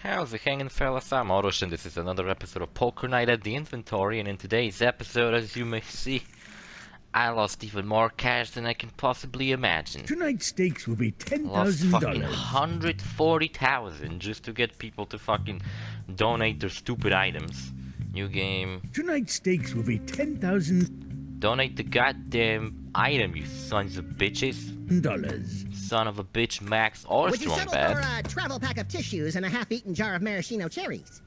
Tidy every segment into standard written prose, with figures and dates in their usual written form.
How's it hanging, fellas? I'm OrosZ, and this is another episode of Poker Night at the Inventory. And in today's episode, as you may see, I lost even more cash than I can possibly imagine. Tonight's stakes will be $10,000. Lost fucking 140,000 just to get people to fucking donate their stupid items. New game. Tonight's stakes will be $10,000. Donate the goddamn item, you sons of bitches. Son of a bitch, Max or Would you Strong settle Bad. for a travel pack of tissues and a half-eaten jar of maraschino cherries?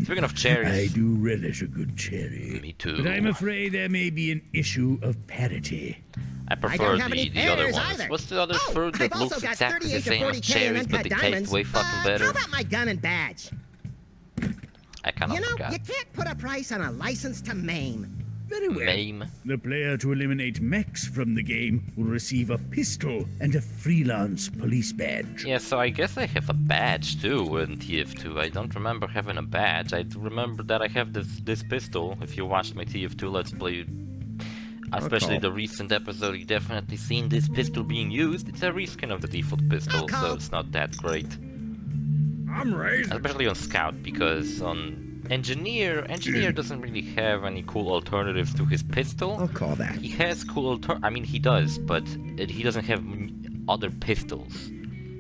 Speaking of cherries, I do relish a good cherry. me too. But I'm afraid there may be an issue of parity. I prefer don't have any the other pears ones. either. What's the other fruit that I've looks also got exactly the 38 to same as 40K in cherries, but they uncut taste diamonds. way fucking How better? about my gun and badge? I kind of You know, forgot. you can't put a price on a license to maim. Very well. Name. The player to eliminate Max from the game will receive a pistol and a freelance police badge. Yeah, so I guess I have a badge too in TF2. I don't remember having a badge. I remember that I have this pistol. If you watched my TF2 Let's Play, especially the recent episode, you definitely seen this pistol being used. It's a reskin of the default pistol, so it's not that great. I'm raised. Especially on Scout, because on Engineer doesn't really have any cool alternatives to his pistol. I'll call that. He has cool I mean, he does, but he doesn't have other pistols.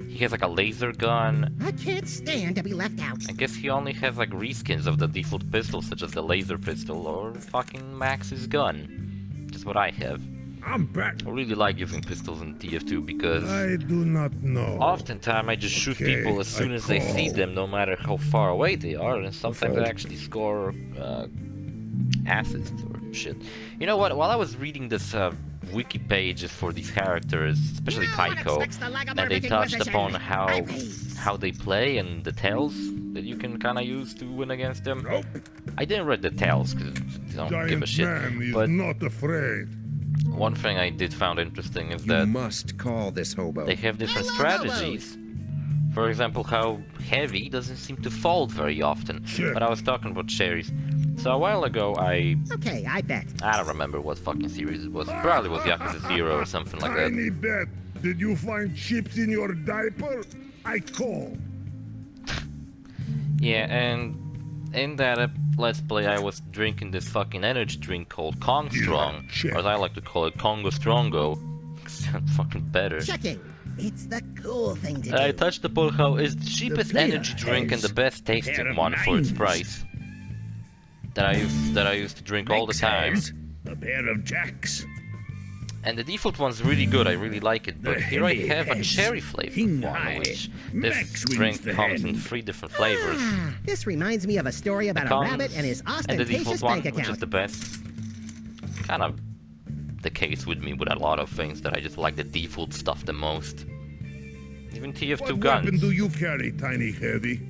He has like a laser gun. I can't stand to be left out. I guess he only has like reskins of the default pistols, such as the laser pistol or fucking Max's gun. Just what I have. I'm back. I really like using pistols in TF2 because I do not know. oftentimes I just shoot people as soon as they see them, no matter how far away they are, and sometimes I actually score assists or shit. You know what? While I was reading this wiki pages for these characters, especially No one Tycho, expects the and they Lagomorphic touched Inquisition. upon I raise. how they play and the tells that you can kind of use to win against them. Nope. I didn't read the tells because I don't give a Giant shit. man is But not afraid. one thing I did found interesting is You that must call this hobo. they have different Hello, strategies. For example, how heavy doesn't seem to fold very often. Sure. But I was talking about cherries. So a while ago, I Okay, I bet. don't remember what fucking series it was. It probably was Yakuza 0 or something like that. Tiny bet. Did you find chips in your diaper? I call. Yeah, and in that Let's Play, I was drinking this fucking energy drink called Kong Strong, check. or as I like to call it, Congo Strongo. Sounds fucking better. Checking. It's the cool thing to do. I touched upon how it's the cheapest player energy drink and has the best a pair tasting of one for its nines. price. That I used to drink all the Max time. has a pair of jacks. And the default one's really good, I really like it, but The here I heavy have a heads, cherry flavored king one, high. which Max this wins drink the comes in hand. 3 different flavors. Ah, this reminds me of a story about a Comes rabbit and his and the ostentatious default one, bank which is account. the best. Kind of the case with me with a lot of things that I just like the default stuff the most. Even TF2 What guns. weapon do you carry, Tiny Heavy?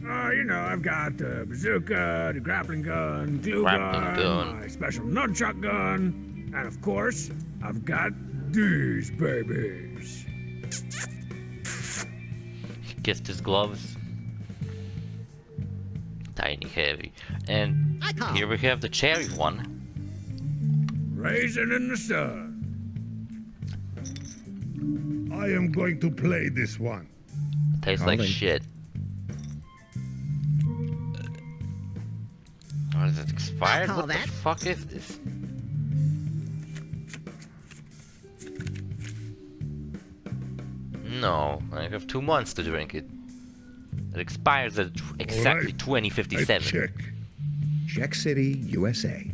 You know, I've got the bazooka, the grappling gun, glue Grappling gun. my special nunchuck gun, and of course, I've got these babies. He kissed his gloves. Tiny heavy. And I call. here we have the cherry one. Raisin in the sun. I am going to play this one. Tastes like Calling. shit. Or is it expired? I'll call What the that. fuck is this? No, I have 2 months to drink it. It expires at exactly Alright. I 2057. check. Check City, USA.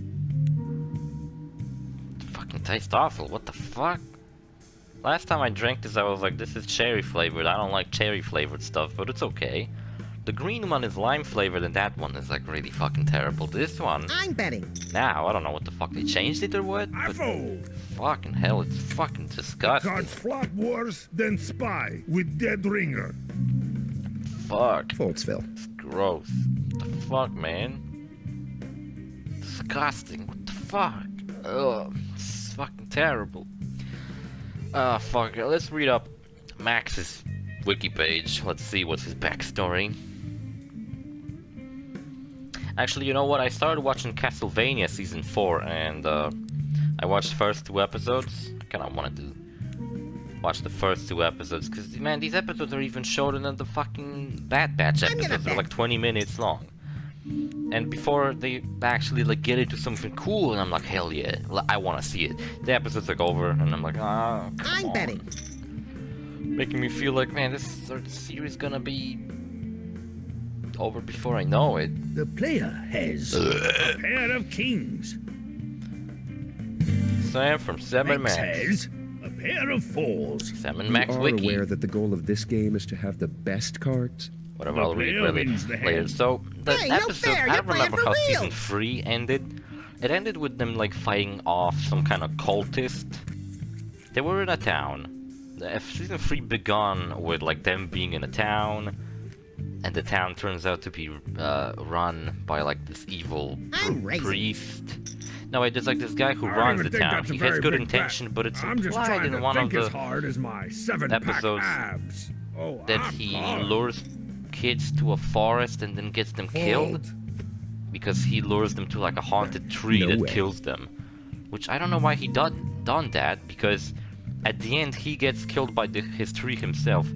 Fucking tastes awful. What the fuck? Last time I drank this, I was like, this is cherry flavored. I don't like cherry flavored stuff, but it's okay. The green one is lime flavored, and that one is like really fucking terrible. This one, I'm betting. now, I don't know what the fuck they changed it or what, I but fold. fucking hell, it's fucking disgusting. Cards flop worse than Spy with Dead Ringer. Fuck, Foldsville. it's gross. What the fuck, man? Disgusting. What the fuck? Ugh, it's fucking terrible. Ah, fuck. Let's read up Max's wiki page. Let's see what's his backstory. Actually, you know what? I started watching Castlevania Season 4, and I watched the first 2 episodes. I kinda wanted to watch the first 2 episodes, because, man, these episodes are even shorter than the fucking Bad Batch I'm gonna episodes. They're bet. like 20 minutes long. And before they actually, like, get into something cool, and I'm like, hell yeah, I want to see it. The episode's, like, over, and I'm like, ah, come I'm on. betting. Making me feel like, man, this series gonna be over before I know it. The player has a pair of kings. Sam from 7 Max Max. has a pair of fours. 7 You Max are Wiki. aware that the goal of this game is to have the best cards? Whatever, The I'll read player really wins the later. hand. So, the Hey, no episode, fair, I you're don't remember playing how for season real. 3 ended. It ended with them, like, fighting off some kind of cultist. They were in a town. Season 3 began with, like, them being in a town. And the town turns out to be run by, like, this evil I'm racing. priest. No, wait, there's, like, this guy who I don't runs even the think town. that's a He has very good big intention, bet. but it's I'm just implied trying in to one of think as the hard as my 7-pack episodes abs. Oh, that I'm he hard. lures kids to a forest and then gets them killed. Hold. Because he lures them to like a haunted tree No that way. kills them. Which I don't know why he done that, because at the end he gets killed by his tree himself.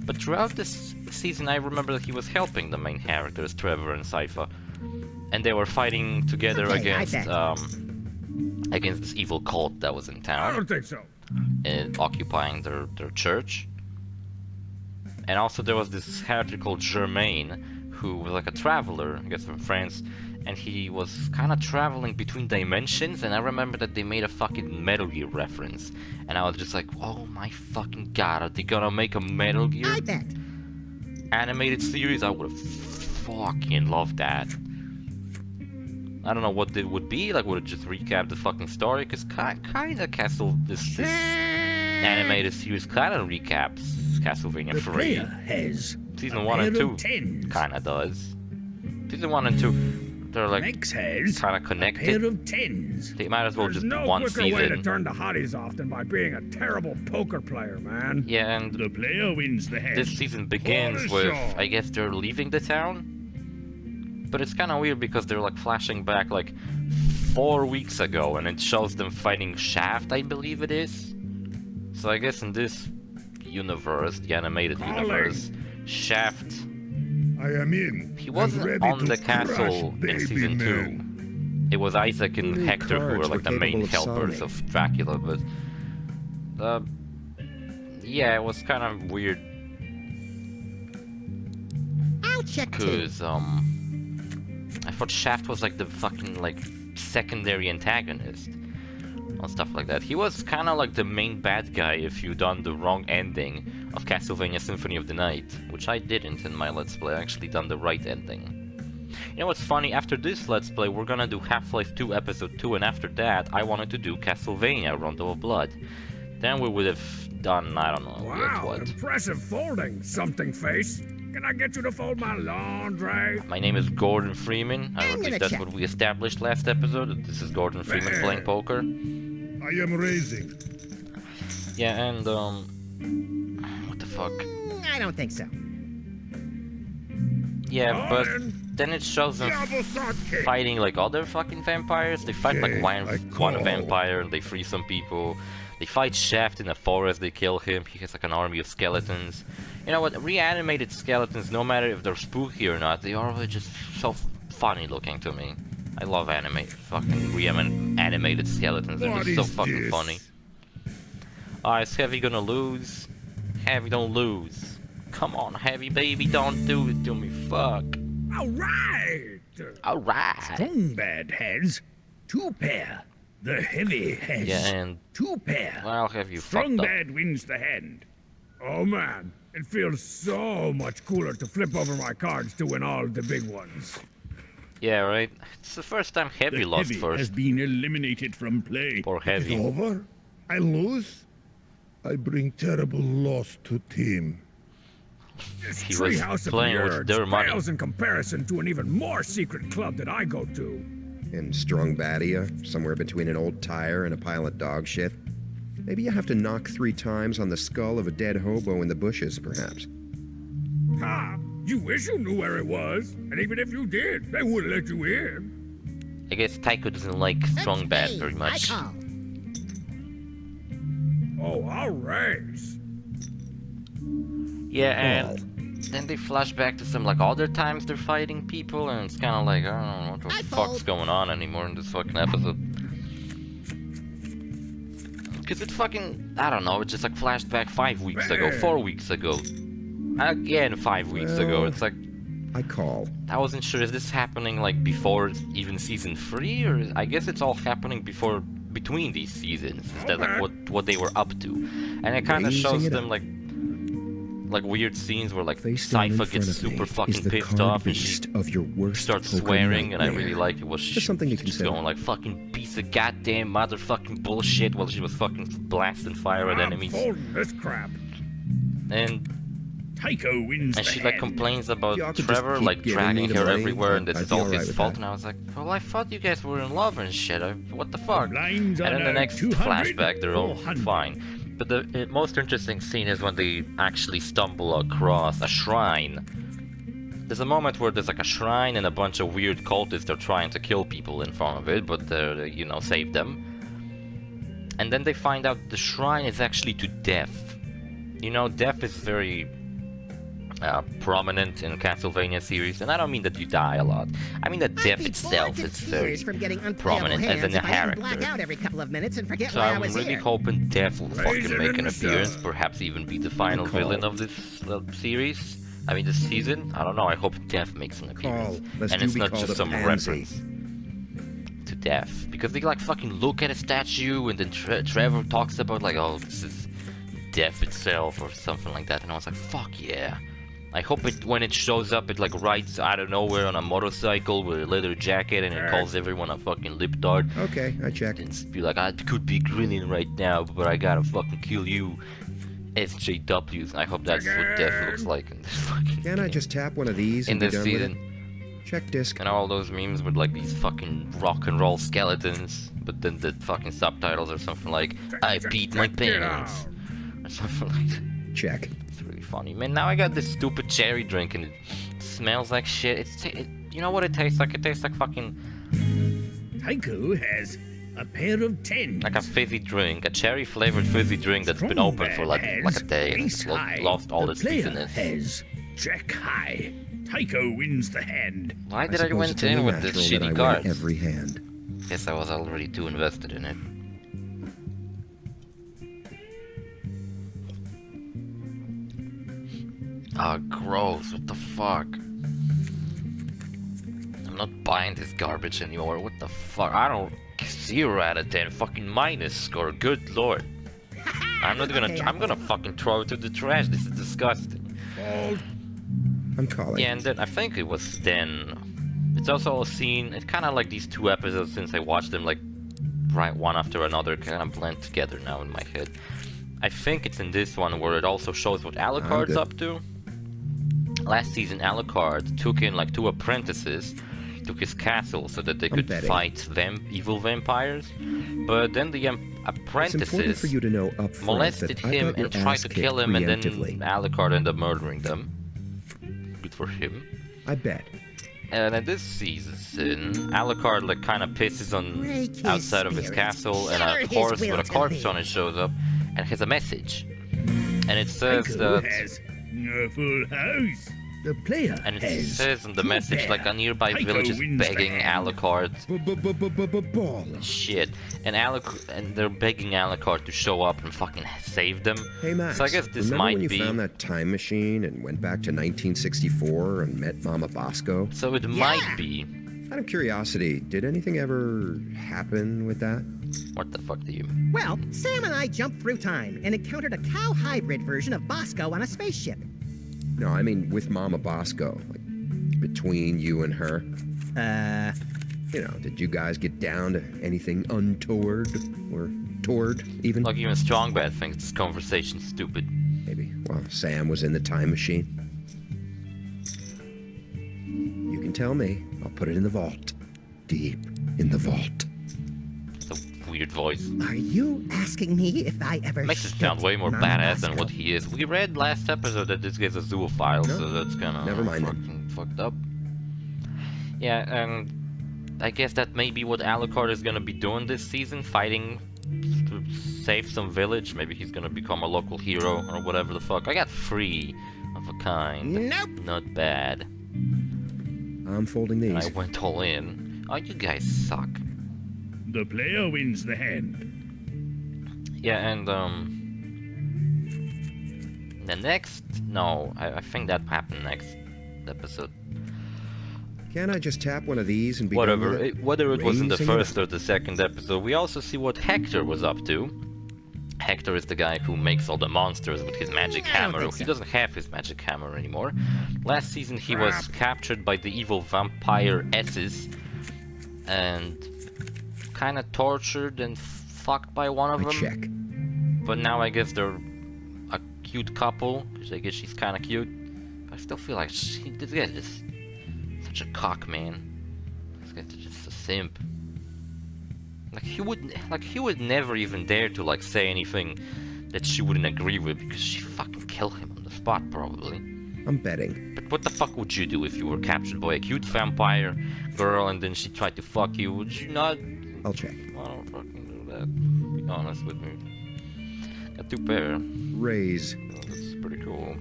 But throughout this season I remember that he was helping the main characters, Trevor and Sypha. And they were fighting together Okay, I against bet. against this evil cult that was in I town don't think so. and occupying their church. And also there was this character called Germain, who was like a traveler, I guess from France, and he was kind of traveling between dimensions, and I remember that they made a fucking Metal Gear reference. And I was just like, oh my fucking god, are they gonna make a Metal Gear I bet. animated series? I would have fucking loved that. I don't know what it would be, like would it just recap the fucking story? Because kinda this animated series kinda recaps Castlevania The 3. player has Season a 1 and pair 2 of tens. kinda does. Season 1 and 2, they're like Max has kinda a pair connected. of tens. They might as well There's just no do one quicker way to season. turn the hotties off than by being a terrible poker player, man. Yeah, and The player wins the hand. this season begins What a with, show. I guess they're leaving the town. But it's kind of weird because they're like flashing back like 4 weeks ago, and it shows them fighting Shaft, I believe it is. So I guess in this universe, the animated Calling. universe, Shaft, I am in. he and wasn't ready on to the crush castle in baby season men. 2. It was Isaac and New Hector who were cards like were the main capable of helpers solving. of Dracula, but yeah, it was kind of weird I'll check too. because I thought Shaft was like the fucking like secondary antagonist and stuff like that. He was kind of like the main bad guy if you done the wrong ending of Castlevania Symphony of the Night, which I didn't in my Let's Play. I actually done the right ending. You know what's funny? After this Let's Play, we're gonna do Half-Life 2 Episode 2, and after that, I wanted to do Castlevania Rondo of Blood. Then we would have done, I don't know, yet Wow, what. impressive folding, something face. Can I get you to fold my laundry? My name is Gordon Freeman. Or I'm at least gonna that's check. what we established last episode. That this is Gordon Freeman playing poker. I am raising. Yeah, and what the fuck? I don't think so. Yeah, but Gordon, then it shows them Diablo Sidekick. fighting like other fucking vampires. They fight like Okay, one I call. vampire and they free some people. They fight Shaft in a forest, they kill him. He has like an army of skeletons. You know what? Reanimated skeletons, no matter if they're spooky or not, they are always just so funny looking to me. I love animated skeletons. They're What just so is fucking this? funny. Is Heavy gonna lose? Heavy don't lose. Come on, Heavy baby, don't do it to me. Fuck. All right. Alright. Strongbad has two pair. The heavy has Yeah, and two pair. I'll have you fucked up. Strongbad wins the hand. Oh man, it feels so much cooler to flip over my cards to win all the big ones. Yeah, right. It's the first time Heavy The lost heavy first. has been eliminated from play. Poor It's Heavy. over? I lose? I bring terrible loss to team. This He was treehouse of playing with nerds their money. pales in comparison to an even more secret club that I go to. In Strongbadia, somewhere between an old tire and a pile of dog shit. Maybe you have to knock 3 times on the skull of a dead hobo in the bushes, perhaps. Ha! You wish you knew where it was, and even if you did, they wouldn't let you in. I guess Taiko doesn't like Strong Bad Hey, very much. I call. Oh, I'll raise. Yeah, and then they flash back to some like other times they're fighting people, and it's kind of like, I don't know what the fuck's going on anymore in this fucking episode. Because it's fucking, I don't know, it's just like flashed back 5 weeks ago, 4 weeks ago. Again 5 weeks ago, it's like... I call. I wasn't sure, is this happening like before even season 3, or I guess it's all happening between these seasons. Is that like what they were up to? And it kind of shows them like weird scenes where like Sypha gets super fucking pissed off and she starts swearing, and I really like it. Was just going like fucking piece of goddamn motherfucking bullshit while she was fucking blasting fire at enemies. This crap. And Tycho wins she like complains about Trevor like dragging her everywhere, and this is all his fault. And I was like, well, I thought you guys were in love and shit. What the fuck? And then the next flashback, they're all fine. But the most interesting scene is when they actually stumble across a shrine. There's a moment where there's like a shrine and a bunch of weird cultists are trying to kill people in front of it, but you know, save them. And then they find out the shrine is actually to death. You know, death is very prominent in Castlevania series, and I don't mean that you die a lot. I mean that death itself is very prominent as a character. Every couple of minutes and forget So why I I'm was really here. hoping Death will fucking make an appearance, perhaps even be the final villain of this series. I mean, this season. I don't know. I hope Death makes an appearance, and it's not just some reference to Death, because they like fucking look at a statue, and then Trevor talks about like, oh, this is Death itself or something like that, and I was like, fuck yeah. I hope it, when it shows up, it like rides out of nowhere on a motorcycle with a leather jacket, and it calls everyone a fucking lipdart. Okay, I checked. And be like, I could be grinning right now, but I gotta fucking kill you, SJWs. I hope that's what Death looks like in this fucking Can I just tap one of these in and be this done with season. it? Check disc. And all those memes with like these fucking rock and roll skeletons, but then the fucking subtitles are something like, I beat my parents, or something like that. Check. It's really funny. Man, now I got this stupid cherry drink and it smells like shit. You know what it tastes like? It tastes like fucking... Tycho has a pair of 10. like a fizzy drink, a cherry flavored fizzy drink that's been open for like a day and it's lost all its fizziness. Has Jack high. Tycho wins the hand. Why did I suppose went it's in only with this natural that I shitty win cards? every hand. Guess I was already too invested in it. Ah, gross, what the fuck? I'm not buying this garbage anymore, what the fuck? I don't... 0 out of 10, fucking minus score, good lord. I'm not gonna... I'm gonna fucking throw it to the trash, this is disgusting. I'm calling. Yeah, and then I think it was then... It's also a scene, it's kinda like these two episodes since I watched them like right one after another, kinda blend together now in my head. I think it's in this one where it also shows what Alucard's up to. Last season, Alucard took in like 2 apprentices to his castle so that they could fight evil vampires. But then the apprentices for you to know up front molested that I him got your and tried ass to kicked kill him, and then preemptively. Alucard ended up murdering them. Good for him. I bet. And in this season, Alucard like kind of pisses on outside of his castle, and a horse with a corpse on it shows up and has a message. And it says Tycho that... has a full house. The player And it has says in the two message pair. like a nearby Tycho village is wins the begging hand. Alucard Ball. shit, and they're begging Alucard to show up and fucking save them. Hey Max, So I guess this remember might when you be. found that time machine and went back to 1964 and met Mama Bosco? So it might be. Out of curiosity, did anything ever happen with that? What the fuck do you? Well, Sam and I jumped through time and encountered a cow hybrid version of Bosco on a spaceship. No, I mean with Mama Bosco, like between you and her. You know, did you guys get down to anything untoward or toward even? Like even Strongbad thinks this conversation's stupid. Maybe. Well, Sam was in the time machine. You can tell me. I'll put it in the vault. Deep in the vault. It's a weird voice. Are you asking me if I ever Makes it stood sound way more Mama badass than Bosco? what he is. We read last episode that this guy's a zoophile, No, so that's kind of never mind then. fucking fucked up. Yeah, and I guess that may be what Alucard is gonna be doing this season, fighting to save some village. Maybe he's gonna become a local hero or whatever the fuck. I got 3 of a kind. Nope. Not bad. I'm folding And I these. went all in. Oh, you guys suck. The player wins the hand. Yeah, and the next... No, I think that happened next episode. Can't I just tap one of these and be Whatever, done with it? whether it was in the Raising it first or the second episode, we also see what Hector was up to. Hector is the guy who makes all the monsters with his magic I don't hammer. think He so. doesn't have his magic hammer anymore. Last season he was captured by the evil vampire S's and kind of tortured and fucked by one of I them. check. But now I guess they're a cute couple, because I guess she's kind of cute. But I still feel like this guy is such a cock, man. This guy's just a simp. He would never even dare to like say anything that she wouldn't agree with, because she'd fucking kill him on the spot probably. I'm betting. But what the fuck would you do if you were captured by a cute vampire girl and then she tried to fuck you? Would you not? I'll check. I don't fucking do that. Be honest with me. Got two pair. Raise. Oh, that's pretty cool.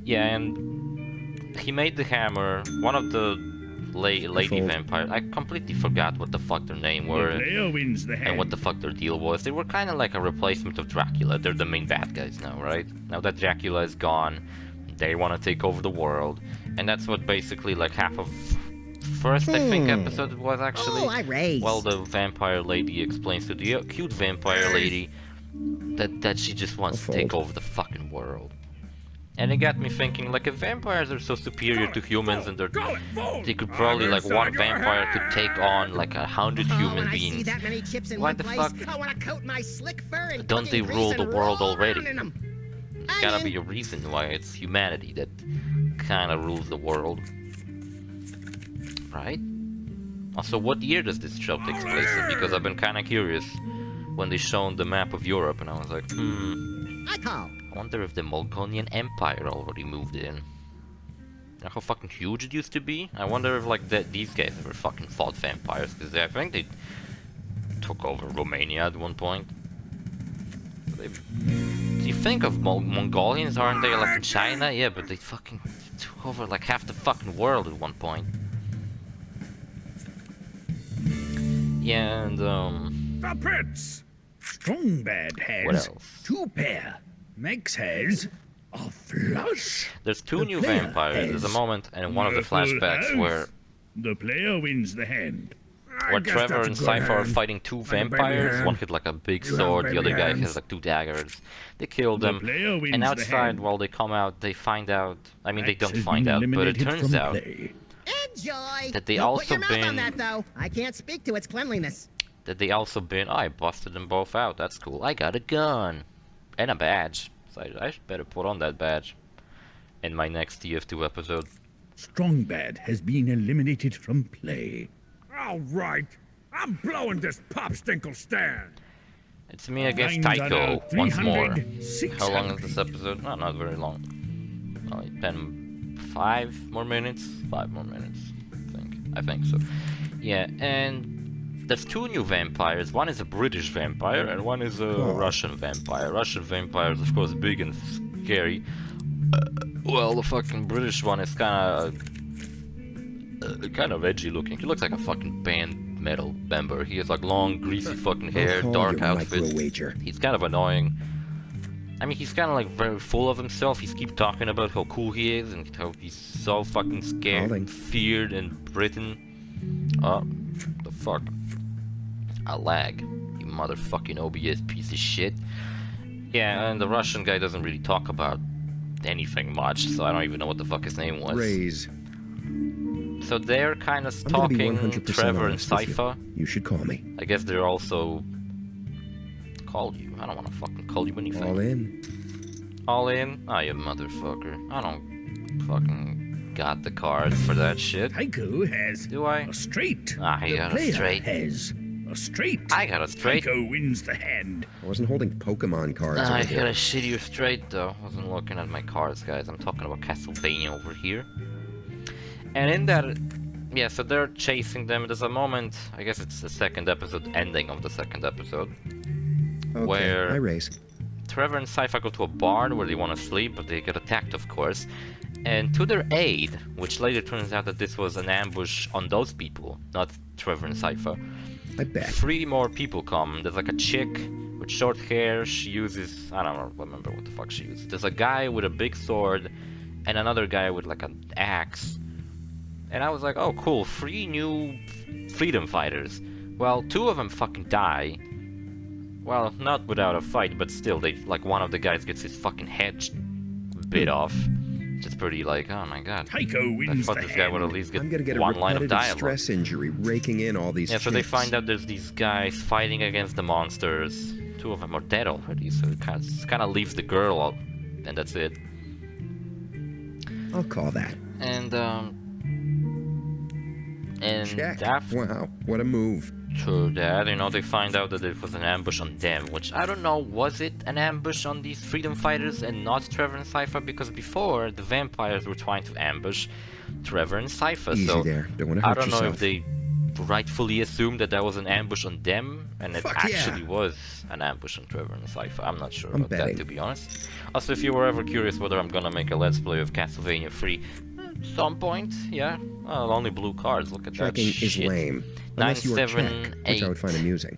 Yeah, and he made the hammer. One of the lady Fold. vampires. I completely forgot what the fuck their name The were player wins the hand. and what the fuck their deal was. They were kind of like a replacement of Dracula. They're the main bad guys now, right? Now that Dracula is gone, they want to take over the world, and that's what basically like half of first I think episode was actually. Oh, I raise. Well, the vampire lady explains to the cute vampire lady that she just wants to I'll take fold. over the fucking world. And it got me thinking, like, if vampires are so superior to humans and they could probably, like, one vampire could take on, like, 100 when human I see beings. that many chips in Why one the place, fuck I want to coat my slick fur in don't they cooking rule grease the and world roll already? around in 'em. There's I'm gotta in. be a reason why it's humanity that kind of rules the world. Right? Also, what year does this show take place in? Because I've been kind of curious when they shown the map of Europe, and I was like, I call. I wonder if the Mongolian Empire already moved in. You know how fucking huge it used to be? I wonder if, like, these guys ever fucking fought vampires, because I think they took over Romania at one point. Do you think of Mongolians, aren't they, like, in China? Yeah, but they fucking took over, like, half the fucking world at one point. Yeah, and, The pits! Strong Bad has what else? 2 pair. Max has a flush. There's two The new player vampires. There's a has moment in one of the a full flashbacks house. where The player wins the hand. where Trevor and Cypher are fighting two vampires. One hit like a big You have sword, the baby other guy hands. has like 2 daggers. They kill The them, player wins and the outside, hand. while they come out, they find out. I mean, they Max don't has find been out, but it eliminated turns from out play. Enjoy. that they Don't also put your mouth been- on that though. I can't speak to its cleanliness. that they also been. Oh, I busted them both out. That's cool. I got a gun and a badge. So I should better put on that badge in my next TF2 episode. Strong Bad has been eliminated from play. All right. I'm blowing this popsicle stand. It's me against 900, Tycho once more. 300, How long is 600. this episode? No, not very long. Only 5 more minutes? 5 more minutes, I think so. Yeah, and there's 2 new vampires. One is a British vampire, and one is a Russian vampire. Russian vampire is, of course, big and scary. Well, the fucking British one is kind of edgy looking. He looks like a fucking band metal member. He has like long, greasy fucking hair, I'll call dark you a outfit. micro-wager. He's kind of annoying. I mean, he's kind of like very full of himself. He's keep talking about how cool he is and how he's so fucking scared, Calling. feared in Britain. Oh, the fuck. A lag. You motherfucking OBS piece of shit. Yeah, and the Russian guy doesn't really talk about anything much, so I don't even know what the fuck his name was. Raise. So they're kind of I'm gonna be stalking 100% Trevor and honest with you. Cypher. You should call me. I guess they're also... Call you. I don't want to fucking call you anything. All in. All in? Oh, you motherfucker. I don't fucking got the cards for that shit. Tycho has Do I? a straight. Ah, I The got a player straight. has a straight. I got a straight. Tycho wins the hand. I wasn't holding Pokemon cards I over got here. a shittier straight though. Wasn't looking at my cards, guys. I'm talking about Castlevania over here. And in that, yeah, so they're chasing them. There's a moment, I guess it's the second episode, ending of the second episode, Okay, where- I raise. Trevor and Sypha go to a barn where they want to sleep, but they get attacked, of course. And to their aid, which later turns out that this was an ambush on those people, not Trevor and Sypha. I bet. 3 more people come. There's like a chick with short hair. She uses... I don't remember what the fuck she uses. There's a guy with a big sword and another guy with like an axe. And I was like, oh cool, 3 new freedom fighters. Well, 2 of them fucking die. Well, not without a fight, but still, they like one of the guys gets his fucking head bit off. It's pretty like, oh my god. Tycho I wins thought the this guy would hand. at least get I'm gonna get a one line of repetitive dialogue. stress injury raking in all these Yeah, so they chicks. find out there's these guys fighting against the monsters. 2 of them are dead already, so it kind of leaves the girl out, and that's it. I'll call that. And Check. after Wow, what a move. that, you know, they find out that it was an ambush on them, which I don't know, was it an ambush on these freedom fighters and not Trevor and Sypha? Because before, the vampires were trying to ambush Trevor and Sypha, Easy so there. Don't want to I hurt don't know yourself. if they rightfully assumed that that was an ambush on them, and it Fuck yeah. actually was an ambush on Trevor and Sypha. I'm not sure I'm about betting. that, to be honest. Also, if you were ever curious whether I'm gonna make a Let's Play of Castlevania 3, at some point, yeah. Well, only blue cards, look at Checking that shit. is lame. Unless you were check, 978. which I would find amusing.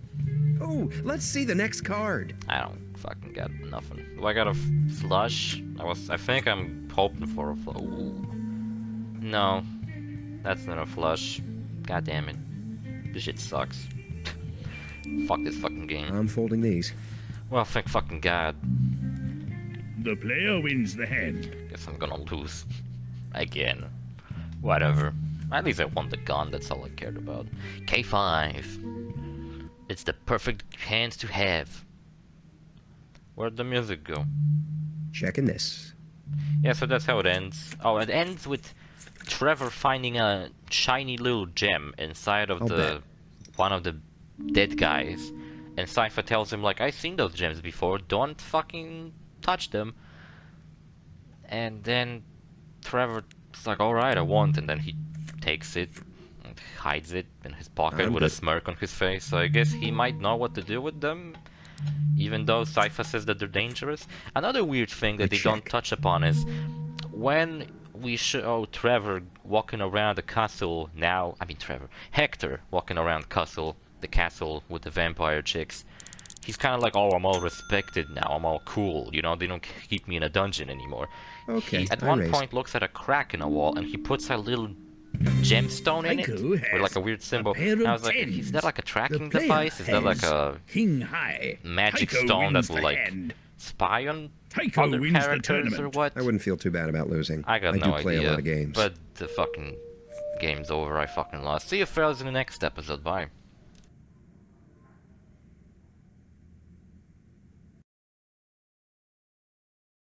Oh, let's see the next card. I don't fucking got nothing. Do I got a flush? I think I'm hoping for a flush. No, that's not a flush. God damn it. This shit sucks. Fuck this fucking game. I'm folding these. Well, thank fucking God. The player wins the hand. Guess I'm gonna lose. Again. Whatever. At least I won the gun, that's all I cared about. K5. It's the perfect hands to have. Where'd the music go? Checking this. Yeah, so that's how it ends. Oh, it ends with Trevor finding a shiny little gem inside of I'll the bet. one of the dead guys. And Sypha tells him, like, I've seen those gems before, don't fucking touch them. And then Trevor's like, alright, I won't. And then he takes it and hides it in his pocket I'm with a good. smirk on his face. So I guess he might know what to do with them, even though Sypha says that they're dangerous. Another weird thing that they don't touch upon is when we show Trevor walking around the castle now, Hector walking around the castle with the vampire chicks. He's kind of like, oh, I'm all respected now, I'm all cool, you know, they don't keep me in a dungeon anymore. Okay, He, at I one raised. point, looks at a crack in a wall and he puts a little gemstone in it Tycho with has like a weird symbol. a pair And I of was like, is tens. that like a The tracking player device? Is that like has a king high. magic Tycho stone that wins will the like hand. spy on Tycho other wins the characters or tournament. what? I wouldn't feel too bad about losing. I got I no do play idea. a lot of games. But the fucking game's over. I fucking lost. See you fellas in the next episode. Bye.